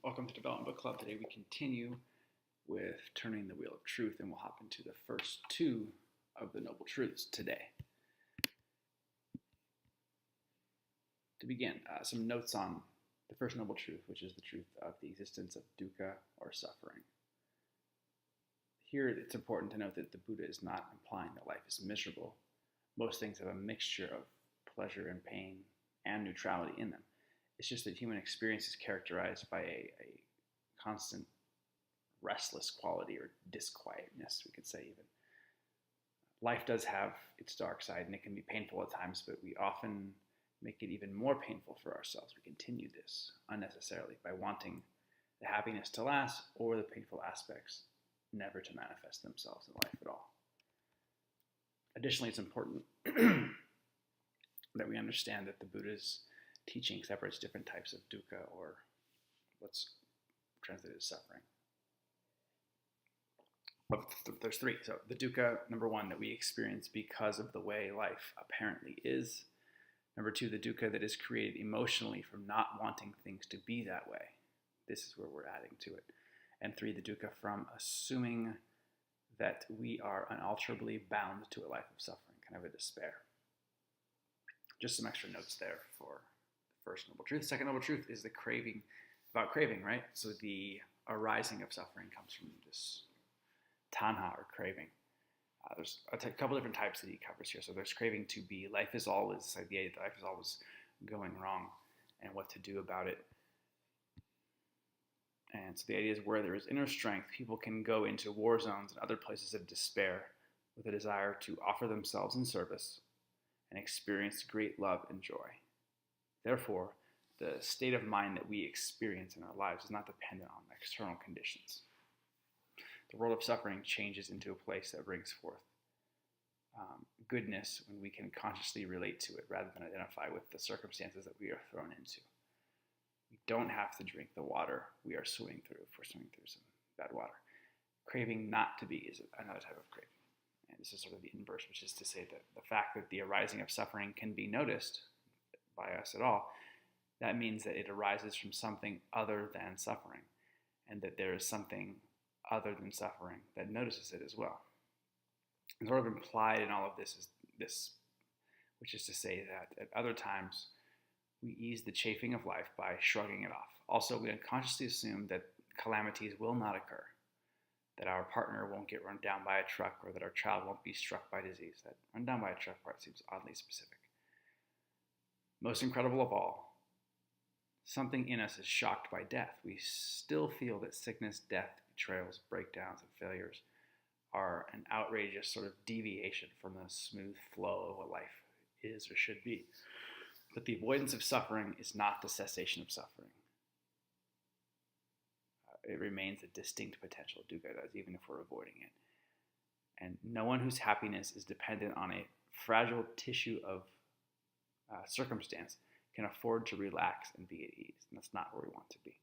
Welcome to Development Book Club. Today we continue with Turning the Wheel of Truth, and we'll hop into the first two of the Noble Truths today. To begin, some notes on the first Noble Truth, which is the truth of the existence of dukkha, or suffering. Here it's important to note that the Buddha is not implying that life is miserable. Most things have a mixture of pleasure and pain and neutrality in them. It's just that human experience is characterized by a constant restless quality, or disquietness, we could say even. Life does have its dark side, and it can be painful at times, but we often make it even more painful for ourselves. We continue this unnecessarily by wanting the happiness to last, or the painful aspects never to manifest themselves in life at all. Additionally, it's important that we understand that the Buddha's teaching separates different types of dukkha, or what's translated as suffering. But there's three. So the dukkha, number one, that we experience because of the way life apparently is. Number two, the dukkha that is created emotionally from not wanting things to be that way. This is where we're adding to it. And three, the dukkha from assuming that we are unalterably bound to a life of suffering, kind of a despair. Just some extra notes there for the first Noble Truth. The second Noble Truth is the craving, about craving, right? So the arising of suffering comes from this tanha, or craving. There's a couple different types that he covers here. So there's craving to be. Life is always, like the idea that life is always going wrong, and what to do about it. And so the idea is where there is inner strength, people can go into war zones and other places of despair with a desire to offer themselves in service and experience great love and joy. Therefore, the state of mind that we experience in our lives is not dependent on external conditions. The world of suffering changes into a place that brings forth goodness when we can consciously relate to it rather than identify with the circumstances that we are thrown into. We don't have to drink the water we are swimming through if we're swimming through some bad water. Craving not to be is another type of craving. And this is sort of the inverse, which is to say that the fact that the arising of suffering can be noticed by us at all, that means that it arises from something other than suffering, and that there is something other than suffering that notices it as well. And sort of implied in all of this is this, which is to say that at other times we ease the chafing of life by shrugging it off. Also, we unconsciously assume that calamities will not occur, that our partner won't get run down by a truck, or that our child won't be struck by disease. That run down by a truck part seems oddly specific. Most incredible of all, something in us is shocked by death. We still feel that sickness, death, betrayals, breakdowns, and failures are an outrageous sort of deviation from the smooth flow of what life is or should be. But the avoidance of suffering is not the cessation of suffering. It remains a distinct potential, dukkha does, even if we're avoiding it. And no one whose happiness is dependent on a fragile tissue of circumstance can afford to relax and be at ease. And that's not where we want to be.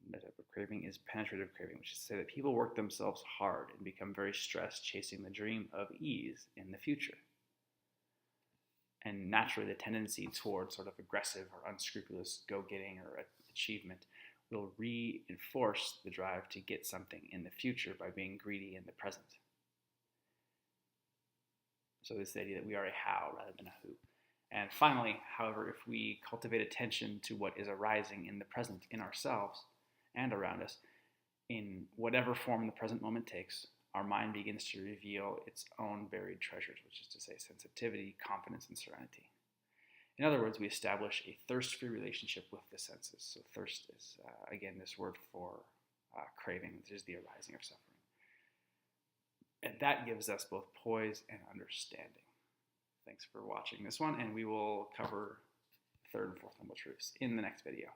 The type of craving is penetrative craving, which is to say that people work themselves hard and become very stressed chasing the dream of ease in the future. And naturally, the tendency towards sort of aggressive or unscrupulous go-getting or achievement will reinforce the drive to get something in the future by being greedy in the present. So this idea that we are a how rather than a who. And finally, however, if we cultivate attention to what is arising in the present in ourselves and around us, in whatever form the present moment takes, our mind begins to reveal its own buried treasures, which is to say sensitivity, confidence, and serenity. In other words, we establish a thirst-free relationship with the senses. So thirst is, again, this word for craving, which is the arising of suffering. And that gives us both poise and understanding. Thanks for watching this one, and we will cover third and fourth Noble Truths in the next video.